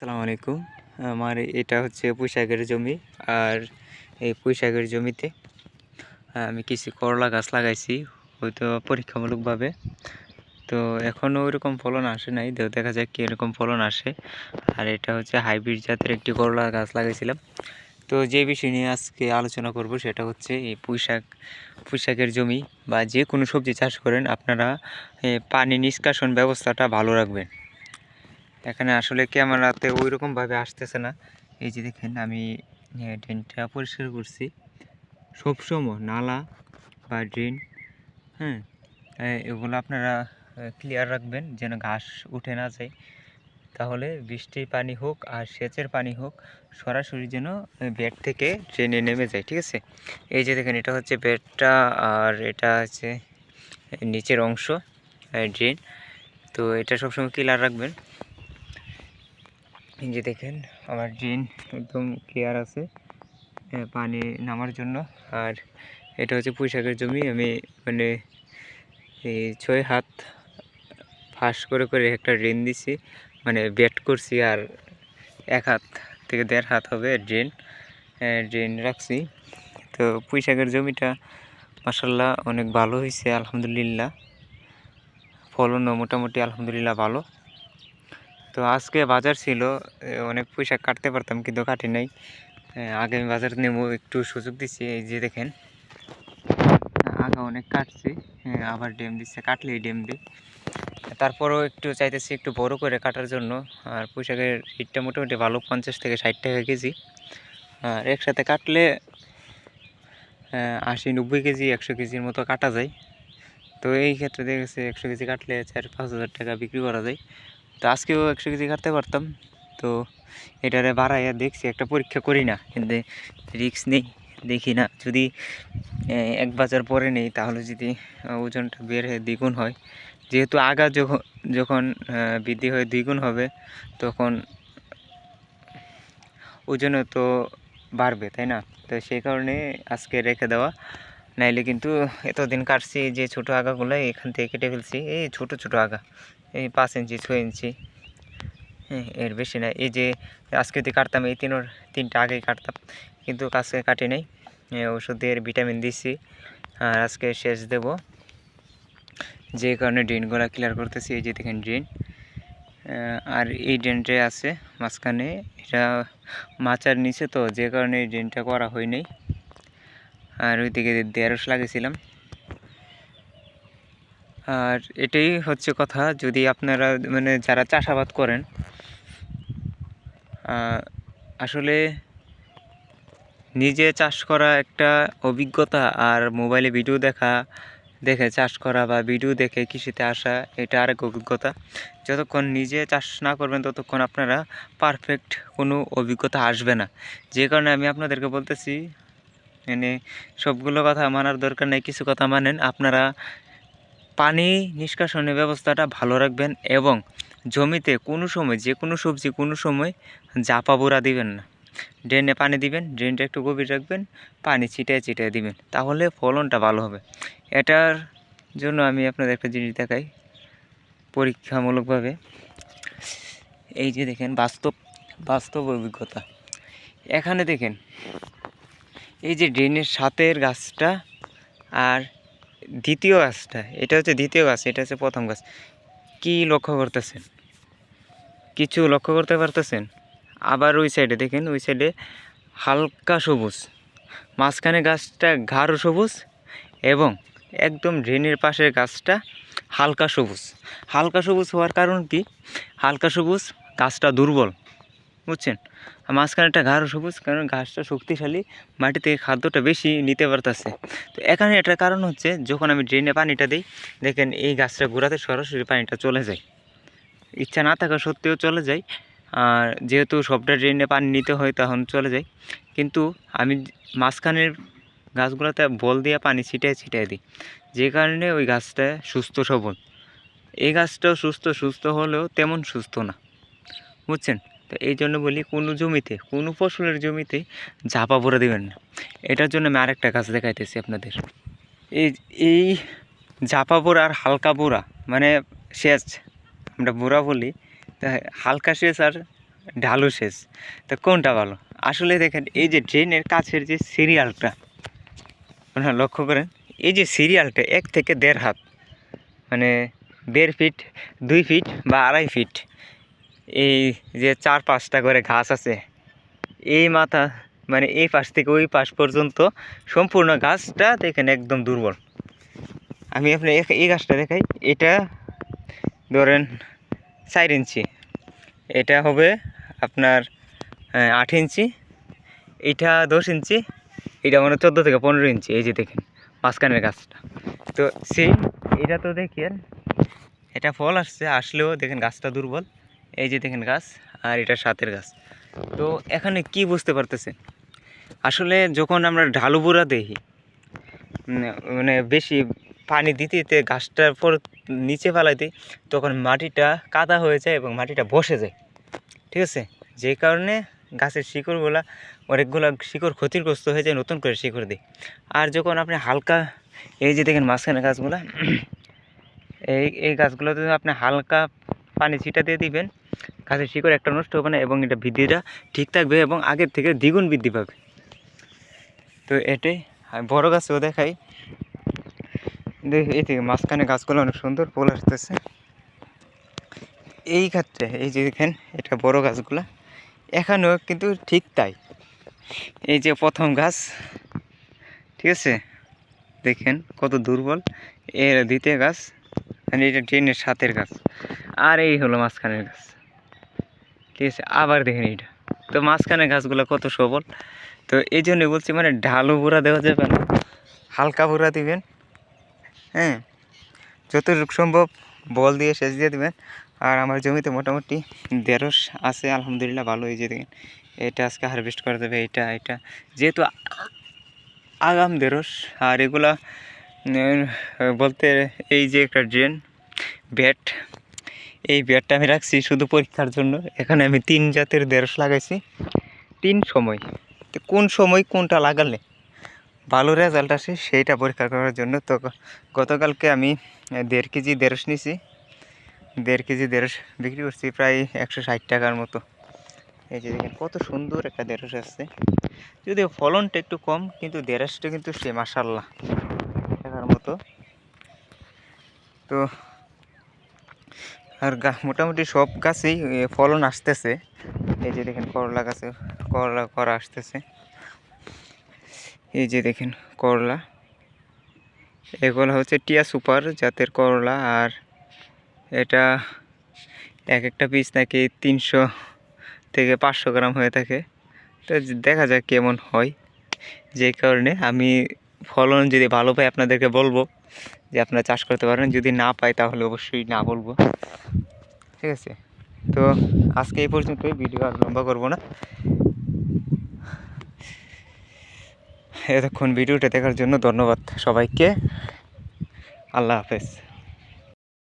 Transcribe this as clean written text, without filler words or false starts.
আসসালামু আলাইকুম। আমার এটা হচ্ছে পুঁইশাকের জমি। আর এই পুঁইশাকের জমিতে আমি কিছু করলা গাছ লাগাইছি, হয়তো পরীক্ষামূলকভাবে। তো এখনও ওইরকম ফলন আসে নাই, তো দেখা যাক কীরকম ফলন আসে। আর এটা হচ্ছে হাইব্রিড জাতের একটি করলা গাছ লাগাইছিলাম। তো যে বিষয় নিয়ে আজকে আলোচনা করব সেটা হচ্ছে এই পুঁইশাকের জমি বা যে কোনো সবজি চাষ করেন আপনারা পানি নিষ্কাশন ব্যবস্থাটা ভালো রাখবেন। এখানে আসলে ক্যামেরাতে ওই রকমভাবে আসতেছে না। এই যে দেখেন আমি ড্রেনটা পরিষ্কার করছি। সবসময় নালা বা ড্রেন, হ্যাঁ, এগুলো আপনারা ক্লিয়ার রাখবেন যেন ঘাস উঠে না যায়। তাহলে বৃষ্টির পানি হোক আর সেচের পানি হোক সরাসরি যেন বেড থেকে ড্রেনে নেমে যায়, ঠিক আছে। এই যে দেখেন এটা হচ্ছে বেডটা আর এটা হচ্ছে নিচের অংশ ড্রেন। তো এটা সবসময় ক্লিয়ার রাখবেন। এই যে দেখেন আমার ড্রেন একদম ক্লিয়ার আছে পানি নামার জন্য। আর এটা হচ্ছে পুঁইশাকের জমি। আমি মানে এই 6 হাত ফাঁস করে করে একটা ড্রেন দিছি, মানে বেড করছি। আর 1 হাত থেকে 1.5 হাত হবে ড্রেন রাখছি। তো পুঁইশাকের জমিটা মাশাআল্লাহ অনেক ভালো হয়েছে, আলহামদুলিল্লাহ। ফলনও মোটামুটি আলহামদুলিল্লাহ ভালো। তো আজকে বাজার ছিল, অনেক পুঁইশাক কাটতে পারতাম কিন্তু কাটি নাই। আগামী বাজার নেব, একটু সুযোগ দিচ্ছি। এই যে দেখেন আগা অনেক কাটছি, আবার ডেম দিচ্ছে, কাটলেই ডেম দিই। তারপরও একটু চাইতেছি একটু বড় করে কাটার জন্য। আর পুঁইশাকের রেটটা মোটামুটি ভালো, 50 থেকে 60 টাকা কেজি। আর একসাথে কাটলে 80-90 কেজি 100 কেজির মতো কাটা যায়। তো এই ক্ষেত্রে দেখা গেছে 100 কেজি কাটলে 4-5 হাজার টাকা বিক্রি করা যায়। তো আজকেও 100 কেজি কাটতে পারতাম। তো এটারে বাড়াইয়া দেখছি, একটা পরীক্ষা করি না, কিন্তু রিস্ক নেই, দেখি না যদি 1 বাজার পরে নেই তাহলে যদি ওজনটা বের হয়ে দ্বিগুণ হয়। যেহেতু আগা যখন বৃদ্ধি হয়ে দ্বিগুণ হবে তখন ওজনও তো বাড়বে, তাই না? তো সেই কারণে আজকে রেখে দেওয়া। নাইলে কিন্তু এতদিন কাটছি যে ছোটো আগাগুলো এখান থেকে কেটে ফেলছি। এই ছোট ছোট আগা, এই 5 ইঞ্চি 6 ইঞ্চি, হ্যাঁ, এর বেশি না। এই যে আজকে যদি কাটতাম এই তিনটা আগেই কাটতাম, কিন্তু আজকে কাটি নাই। ওষুধের ভিটামিন দিছি আর আজকে সেচ দেব, যে কারণে ড্রেনগুলো ক্লিয়ার করতেছি। এই যে দেখেন ড্রেন, আর এই ড্রেনটা আছে মাঝখানে, এটা মাচার নিচে, তো যে কারণে এই ড্রেনটা করা হয় নাই। আর ওইদিকে ঢেঁড়স লাগিয়েছিলাম। আর এটাই হচ্ছে কথা, যদি আপনারা মানে যারা চাষাবাদ করেন, আসলে নিজে চাষ করা একটা অভিজ্ঞতা, আর মোবাইলে ভিডিও দেখে চাষ করা বা ভিডিও দেখে কৃষিতে আসা এটা আরেক অভিজ্ঞতা। যতক্ষণ নিজে চাষ না করবেন ততক্ষণ আপনারা পারফেক্ট কোনো অভিজ্ঞতা আসবে না। যে কারণে আমি আপনাদেরকে বলতেছি, মানে সবগুলো কথা মানার দরকার নেই, কিছু কথা মানেন। আপনারা পানি নিষ্কাশনের ব্যবস্থাটা ভালো রাখবেন এবং জমিতে কোনো সময় যে কোনো সবজি কোনো সময় জাপা বোরা দিবেন না। ড্রেনে পানি দিবেন, ড্রেনটা একটু গভীর রাখবেন, পানি ছিটায় দিবেন, তাহলে ফলনটা ভালো হবে। এটার জন্য আমি আপনাদের একটা জিনিস দেখাই পরীক্ষামূলকভাবে। এই যে দেখেন বাস্তব অভিজ্ঞতা। এখানে দেখেন এই যে ড্রেনের সাথের গাছটা আর দ্বিতীয় গাছটা, এটা হচ্ছে দ্বিতীয় গাছ, এটা হচ্ছে প্রথম গাছ। কি লক্ষ্য করতেছেন? কিছু লক্ষ্য করতে পারতেছেন? আবার ওই সাইডে দেখেন, ওই সাইডে হালকা সবুজ, মাঝখানে গাছটা গাঢ় সবুজ, এবং একদম ড্রেনের পাশের গাছটা হালকা সবুজ। হালকা সবুজ হওয়ার কারণ কি? হালকা সবুজ গাছটা দুর্বল, বুঝছেন? আর মাঝখানেটা গাঢ় সবুজ, কারণ গাছটা শক্তিশালী, মাটি থেকে খাদ্যটা বেশি নিতে পারতেছে। তো এখানে এটার কারণ হচ্ছে, যখন আমি ড্রেনে পানিটা দিই, দেখেন এই গাছটা গোড়াতে সরাসরি পানিটা চলে যায়, ইচ্ছা না থাকা সত্ত্বেও চলে যায়। আর যেহেতু সবটা ড্রেনে পানি নিতে হয় তখন চলে যায়, কিন্তু আমি মাঝখানের গাছগুলোতে বল দিয়ে পানি ছিটায় দিই, যে কারণে ওই গাছটা সুস্থ সবল। এই গাছটাও সুস্থ হলেও তেমন সুস্থ না, বুঝছেন? তো এই জন্য বলি, কোনো জমিতে, কোনো ফসলের জমিতে ঝাপা ভরে দেবেন না। এটার জন্য আমি আরেকটা গাছ দেখাইতেছি আপনাদের। এই এই ঝাপা বোরা আর হালকা বোরা, মানে সেচ, আমরা বোরা বলি, তা হালকা সেচ আর ঢালু সেচ, তো কোনটা ভালো? আসলে দেখেন এই যে ড্রেনের কাছের যে সিরিয়ালটা আপনারা লক্ষ্য করেন, এই যে সিরিয়ালটা 1 থেকে 1.5 হাত, মানে 1.5 ফিট, 2 ফিট বা 2.5 ফিট, এই যে 4-5টা করে গাছ আছে এই মাথা, মানে এই পাশ থেকে ওই পাশ পর্যন্ত সম্পূর্ণ গাছটা দেখেন একদম দুর্বল। আমি আপনার এই গাছটা দেখাই, এটা ধরেন 4 ইঞ্চি, এটা হবে আপনার 8 ইঞ্চি, এটা 10 ইঞ্চি, এটা মানে 14 থেকে 15 ইঞ্চি। এই যে দেখেন মাঝখানের গাছটা, তো সেই এটা তো দেখেন এটা ফল আসলেও দেখেন গাছটা দুর্বল। এই যে দেখেন গাছ, আর এটা সাথের গাছ। তো এখানে কি বুঝতে পারতেছেন, আসলে যখন আমরা ঢালু বুড়া দেখি, মানে বেশি পানি দিতে দিতে গাছটার পর নিচে ফেলাই দিই, তখন মাটিটা কাদা হয়ে যায় এবং মাটিটা বসে যায়, ঠিক আছে? যে কারণে গাছের শিকড়গুলা, অনেকগুলো শিকড় ক্ষতিগ্রস্ত হয়ে যায়, নতুন করে শিকড় দিই। আর যখন আপনি হালকা, এই যে দেখেন মাঝখানে গাছগুলা, এই গাছগুলোতে আপনি হালকা পানি ছিটা দিয়ে দিবেন, গাছের শিকড় একটা নষ্ট হবে না এবং এটা বৃদ্ধিটা ঠিক থাকবে এবং আগের থেকে দ্বিগুণ বৃদ্ধি পাবে। তো এটাই বড় গাছও দেখাই, এই থেকে মাঝখানে গাছগুলো অনেক সুন্দর ফুল আসতেছে। এই ক্ষেত্রে এই যে দেখেন এটা বড় গাছগুলা, এখানেও কিন্তু ঠিক তাই। এই যে প্রথম গাছ, ঠিক আছে, দেখেন কত দুর্বল। এর দ্বিতীয় গাছ, মানে এটা ড্রেনের সাথের গাছ, আর এই হলো মাঝখানের গাছ, ঠিক আছে। আবার দেখেন এইটা, তো মাঝখানের গাছগুলো কত সবল। তো এই জন্য বলছি, মানে ঢালু বুড়া দেওয়া যাবে না, হালকা বুড়া দিবেন, হ্যাঁ, যতটুকু সম্ভব বল দিয়ে সেচ দিয়ে দেবেন। আর আমার জমিতে মোটামুটি 1.5 আছে, আলহামদুলিল্লাহ ভালো। এই যে দেখেন এটা আজকে হারভেস্ট করা যাবে, এটা যেহেতু আগাম 1.5। আর এগুলা বলতে এই যে একটা ড্রেন ব্যাট, এই ব্যাটটা আমি রাখছি শুধু পরীক্ষার জন্য। এখানে আমি 3 জাতের 1.5 লাগাইছি 3 সময়, তো কোন সময় কোনটা লাগালে ভালো রেজাল্ট আসে সেইটা পরীক্ষা করার জন্য। তো গতকালকে আমি 1.5 কেজি 1.5 নিছি, 1.5 কেজি 1.5 বিক্রি করছি প্রায় 160 টাকার মতো। এই যে দেখেন কত সুন্দর একটা 1.5 আসছে, যদিও ফলনটা একটু কম, কিন্তু 1.5টা কিন্তু সে মাশাআল্লাহ দেখার মতো। তো আর মোটামুটি সব গাছেই ফলন আসতেছে। এই যে দেখেন করলা গাছে করলা করা আসতেছে, এই যে দেখেন করলা, এগুলো হচ্ছে টিয়া সুপার জাতের করলা। আর এটা এক একটা পিস নাকি 300 থেকে 500 গ্রাম হয়ে থাকে। তো দেখা যাক কেমন হয়, যে কারণে আমি ফলন যদি ভালো পাই আপনাদেরকে বলবো যে আপনারা চাষ করতে পারেন, যদি না পাই তাহলে অবশ্যই না বলবো, ঠিক আছে? তো আজকে এই পর্যন্তই, ভিডিও আর লম্বা করবো না। এতক্ষণ ভিডিওটা দেখার জন্য ধন্যবাদ সবাইকে। আল্লাহ হাফেজ।